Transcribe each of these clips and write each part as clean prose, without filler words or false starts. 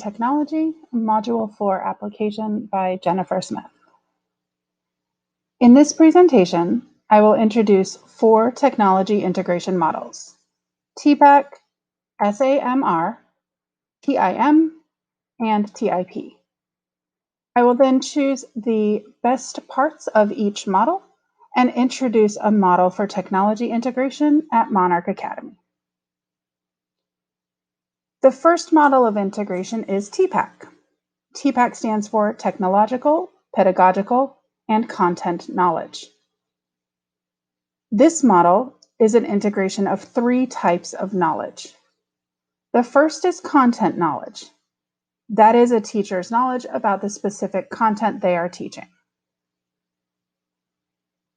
Technology, Module 4 Application by Jennifer Smith. In this presentation, I will introduce 4 technology integration models: TPACK, SAMR, TIM, and TIP. I will then choose the best parts of each model and introduce a model for technology integration at Monarch Academy. The first model of integration is TPACK. TPACK stands for Technological, Pedagogical, and Content Knowledge. This model is an integration of 3 types of knowledge. The first is content knowledge. That is a teacher's knowledge about the specific content they are teaching.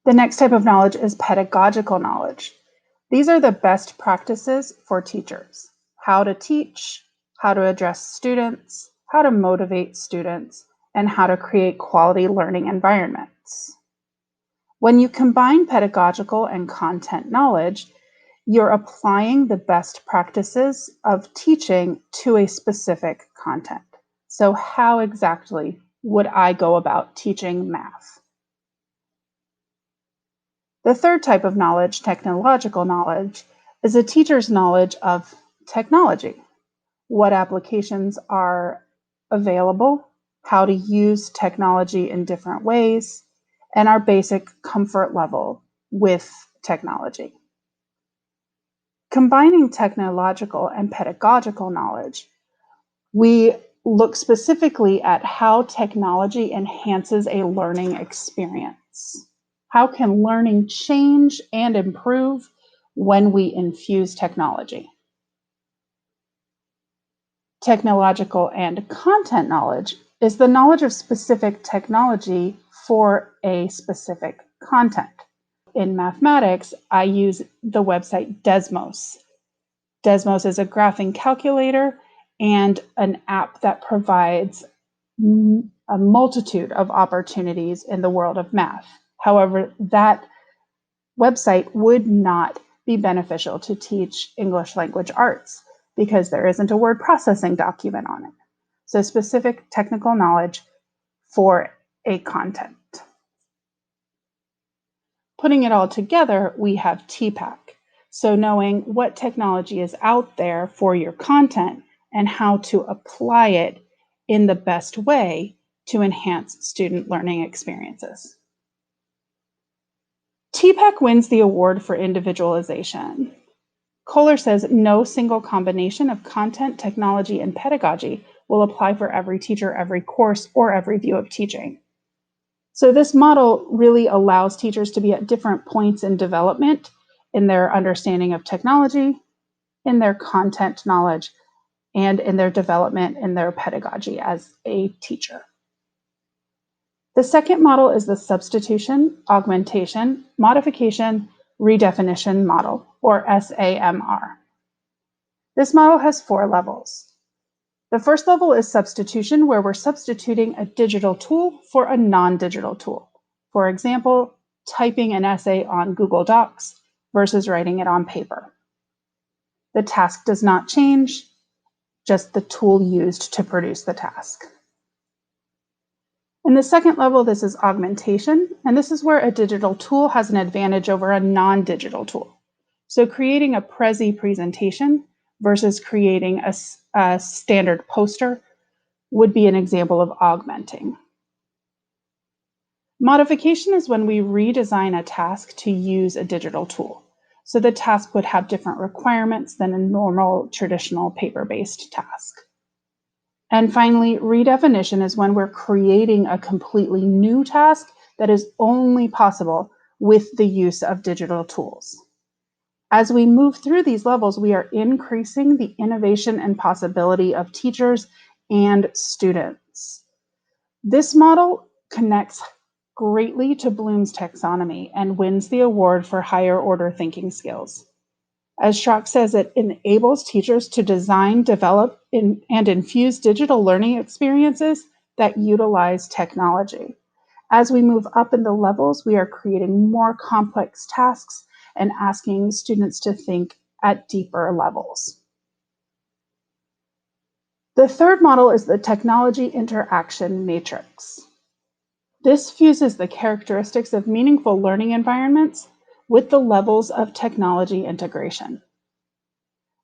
The next type of knowledge is pedagogical knowledge. These are the best practices for teachers: how to teach, how to address students, how to motivate students, and how to create quality learning environments. When you combine pedagogical and content knowledge, you're applying the best practices of teaching to a specific content. So how exactly would I go about teaching math? The third type of knowledge, technological knowledge, is a teacher's knowledge of technology. What applications are available, how to use technology in different ways, and our basic comfort level with technology. Combining technological and pedagogical knowledge, we look specifically at how technology enhances a learning experience. How can learning change and improve when we infuse technology? Technological and content knowledge is the knowledge of specific technology for a specific content. In mathematics, I use the website Desmos. Desmos is a graphing calculator and an app that provides a multitude of opportunities in the world of math. However, that website would not be beneficial to teach English language arts because there isn't a word processing document on it. So specific technical knowledge for a content. Putting it all together, we have TPACK. So knowing what technology is out there for your content and how to apply it in the best way to enhance student learning experiences. TPACK wins the award for individualization. Kohler says no single combination of content, technology, and pedagogy will apply for every teacher, every course, or every view of teaching. So this model really allows teachers to be at different points in development in their understanding of technology, in their content knowledge, and in their development in their pedagogy as a teacher. The second model is the substitution, augmentation, modification, redefinition model, or SAMR. This model has 4 levels. The first level is substitution, where we're substituting a digital tool for a non-digital tool. For example, typing an essay on Google Docs versus writing it on paper. The task does not change, just the tool used to produce the task. In the second level, this is augmentation, and this is where a digital tool has an advantage over a non-digital tool. So creating a Prezi presentation versus creating a standard poster would be an example of augmenting. Modification is when we redesign a task to use a digital tool. So the task would have different requirements than a normal, traditional paper-based task. And finally, redefinition is when we're creating a completely new task that is only possible with the use of digital tools. As we move through these levels, we are increasing the innovation and possibility of teachers and students. This model connects greatly to Bloom's taxonomy and wins the award for higher order thinking skills. As Schrock says, it enables teachers to design, develop, and infuse digital learning experiences that utilize technology. As we move up in the levels, we are creating more complex tasks and asking students to think at deeper levels. The third model is the technology interaction matrix. This fuses the characteristics of meaningful learning environments with the levels of technology integration.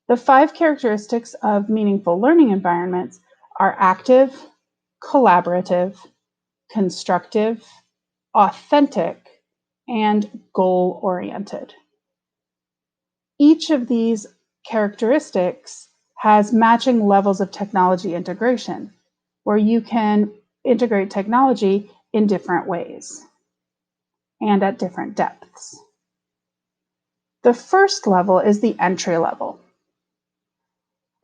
The 5 characteristics of meaningful learning environments are active, collaborative, constructive, authentic, and goal-oriented. Each of these characteristics has matching levels of technology integration, where you can integrate technology in different ways and at different depths. The first level is the entry level.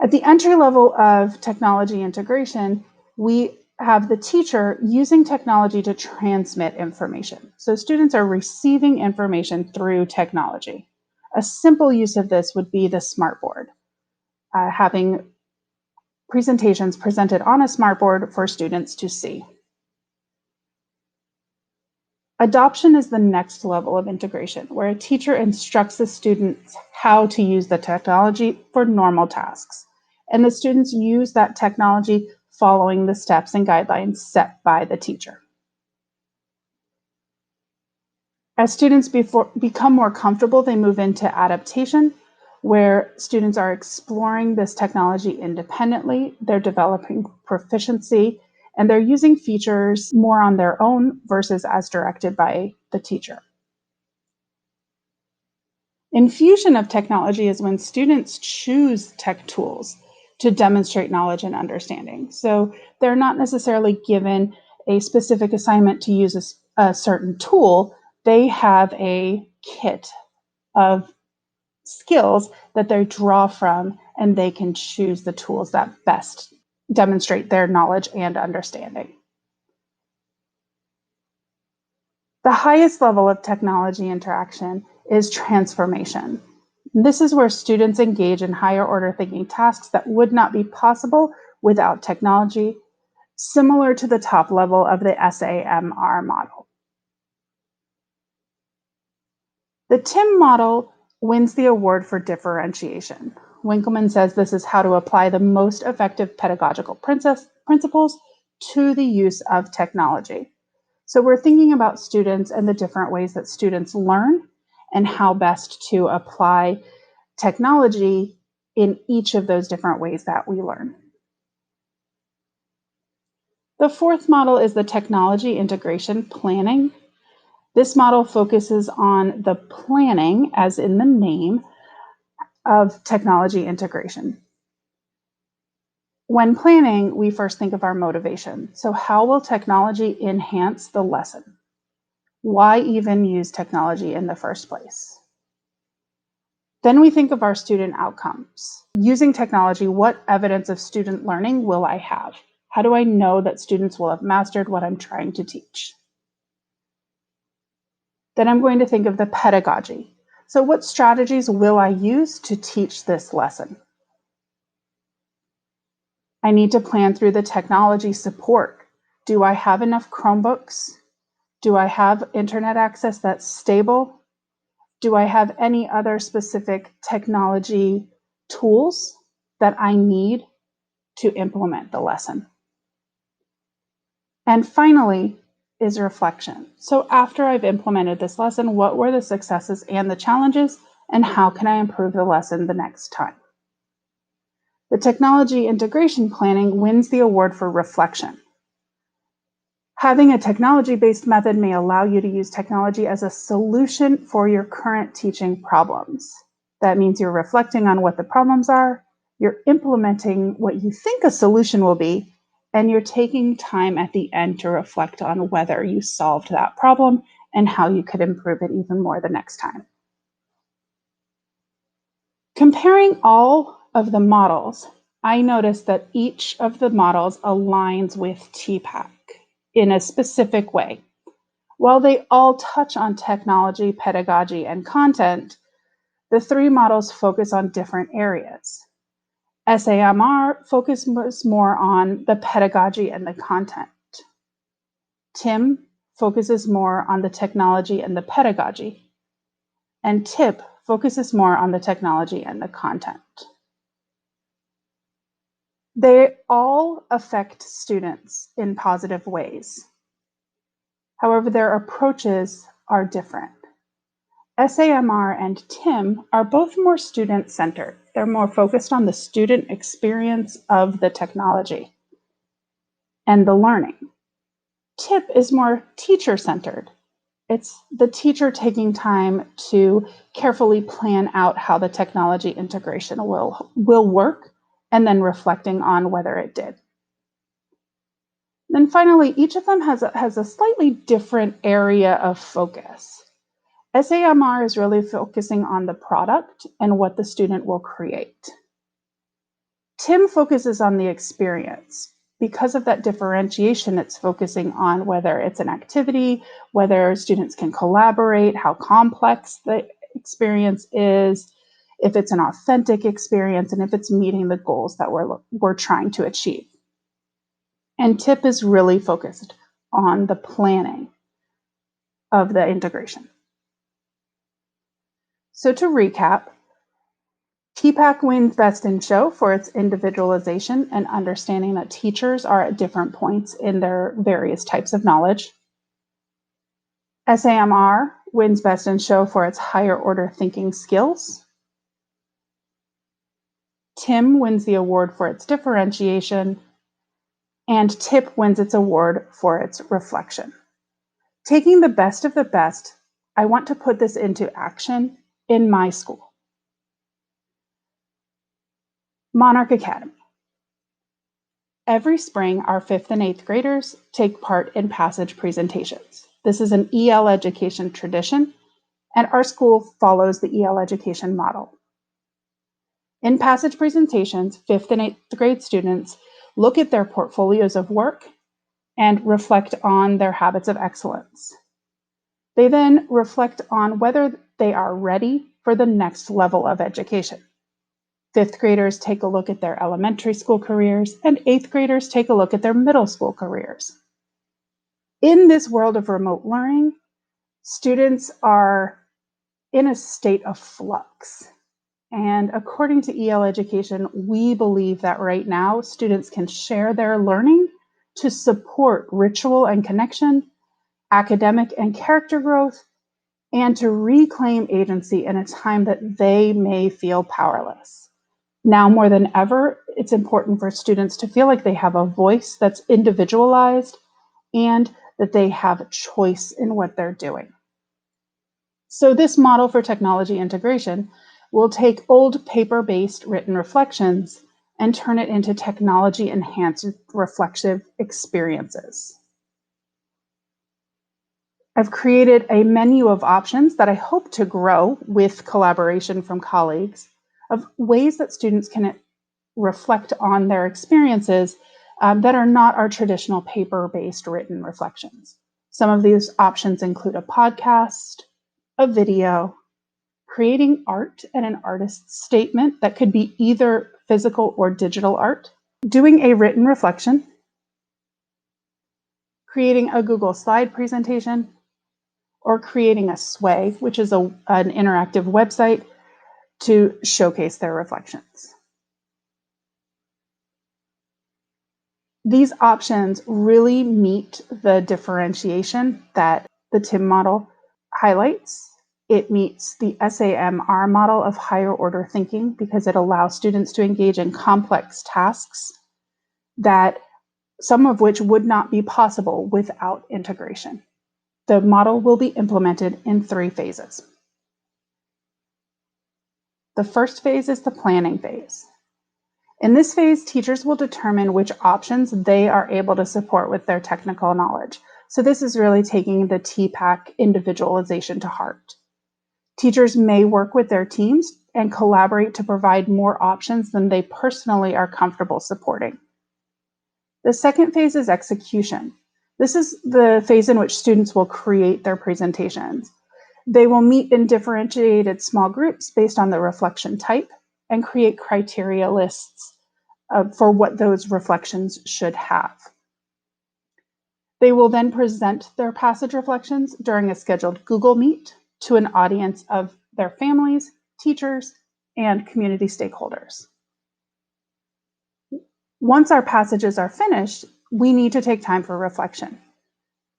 At the entry level of technology integration, we have the teacher using technology to transmit information. So students are receiving information through technology. A simple use of this would be the smartboard, having presentations presented on a smartboard for students to see. Adoption is the next level of integration, where a teacher instructs the students how to use the technology for normal tasks, and the students use that technology following the steps and guidelines set by the teacher. As students become more comfortable, they move into adaptation, where students are exploring this technology independently, they're developing proficiency, and they're using features more on their own versus as directed by the teacher. Infusion of technology is when students choose tech tools to demonstrate knowledge and understanding. So they're not necessarily given a specific assignment to use a certain tool. They have a kit of skills that they draw from, and they can choose the tools that best demonstrate their knowledge and understanding. The highest level of technology interaction is transformation. This is where students engage in higher order thinking tasks that would not be possible without technology, similar to the top level of the SAMR model. The TIM model wins the award for differentiation. Winkelmann says this is how to apply the most effective pedagogical principles to the use of technology. So we're thinking about students and the different ways that students learn and how best to apply technology in each of those different ways that we learn. The fourth model is the technology integration planning. This model focuses on the planning, as in the name, of technology integration. When planning, we first think of our motivation. So how will technology enhance the lesson? Why even use technology in the first place? Then we think of our student outcomes. Using technology, what evidence of student learning will I have? How do I know that students will have mastered what I'm trying to teach? Then I'm going to think of the pedagogy. So what strategies will I use to teach this lesson? I need to plan through the technology support. Do I have enough Chromebooks? Do I have internet access that's stable? Do I have any other specific technology tools that I need to implement the lesson? And finally is reflection. So after I've implemented this lesson, what were the successes and the challenges, and how can I improve the lesson the next time? The technology integration planning wins the award for reflection. Having a technology-based method may allow you to use technology as a solution for your current teaching problems. That means you're reflecting on what the problems are, you're implementing what you think a solution will be, and you're taking time at the end to reflect on whether you solved that problem and how you could improve it even more the next time. Comparing all of the models, I noticed that each of the models aligns with TPACK in a specific way. While they all touch on technology, pedagogy, and content, the 3 models focus on different areas. SAMR focuses more on the pedagogy and the content. TIM focuses more on the technology and the pedagogy. And TIP focuses more on the technology and the content. They all affect students in positive ways. However, their approaches are different. SAMR and TIM are both more student-centered. They're more focused on the student experience of the technology and the learning. TIP is more teacher-centered. It's the teacher taking time to carefully plan out how the technology integration will work and then reflecting on whether it did. Then finally, each of them has a slightly different area of focus. SAMR is really focusing on the product and what the student will create. TIM focuses on the experience. Because of that differentiation, it's focusing on whether it's an activity, whether students can collaborate, how complex the experience is, if it's an authentic experience, and if it's meeting the goals that we're trying to achieve. And TIP is really focused on the planning of the integration. So to recap, TPACK wins Best in Show for its individualization and understanding that teachers are at different points in their various types of knowledge. SAMR wins Best in Show for its higher order thinking skills. TIM wins the award for its differentiation, and TIP wins its award for its reflection. Taking the best of the best, I want to put this into action in my school. Monarch Academy. Every spring, our 5th and 8th graders take part in passage presentations. This is an EL education tradition, and our school follows the EL education model. In passage presentations, 5th and 8th grade students look at their portfolios of work and reflect on their habits of excellence. They then reflect on whether they are ready for the next level of education. 5th graders take a look at their elementary school careers, and 8th graders take a look at their middle school careers. In this world of remote learning, students are in a state of flux. And according to EL Education, we believe that right now students can share their learning to support ritual and connection, academic and character growth, and to reclaim agency in a time that they may feel powerless. Now more than ever, it's important for students to feel like they have a voice that's individualized and that they have choice in what they're doing. So this model for technology integration will take old paper-based written reflections and turn it into technology-enhanced reflexive experiences. I've created a menu of options that I hope to grow with collaboration from colleagues of ways that students can reflect on their experiences that are not our traditional paper-based written reflections. Some of these options include a podcast, a video, creating art and an artist's statement that could be either physical or digital art, doing a written reflection, creating a Google slide presentation, or creating a Sway, which is an interactive website to showcase their reflections. These options really meet the differentiation that the TIM model highlights. It meets the SAMR model of higher order thinking because it allows students to engage in complex tasks that some of which would not be possible without integration. The model will be implemented in 3 phases. The first phase is the planning phase. In this phase, teachers will determine which options they are able to support with their technical knowledge. So this is really taking the TPACK individualization to heart. Teachers may work with their teams and collaborate to provide more options than they personally are comfortable supporting. The second phase is execution. This is the phase in which students will create their presentations. They will meet in differentiated small groups based on the reflection type and create criteria lists for what those reflections should have. They will then present their passage reflections during a scheduled Google Meet to an audience of their families, teachers, and community stakeholders. Once our passages are finished, we need to take time for reflection.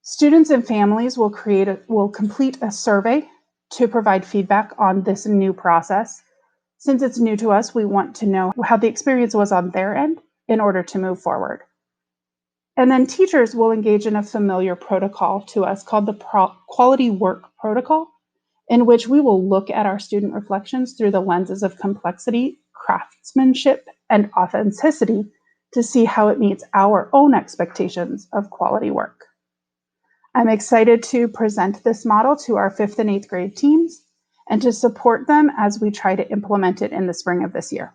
Students and families will complete a survey to provide feedback on this new process. Since it's new to us, we want to know how the experience was on their end in order to move forward. And then teachers will engage in a familiar protocol to us called the Quality Work Protocol, in which we will look at our student reflections through the lenses of complexity, craftsmanship, and authenticity to see how it meets our own expectations of quality work. I'm excited to present this model to our 5th and 8th grade teams and to support them as we try to implement it in the spring of this year.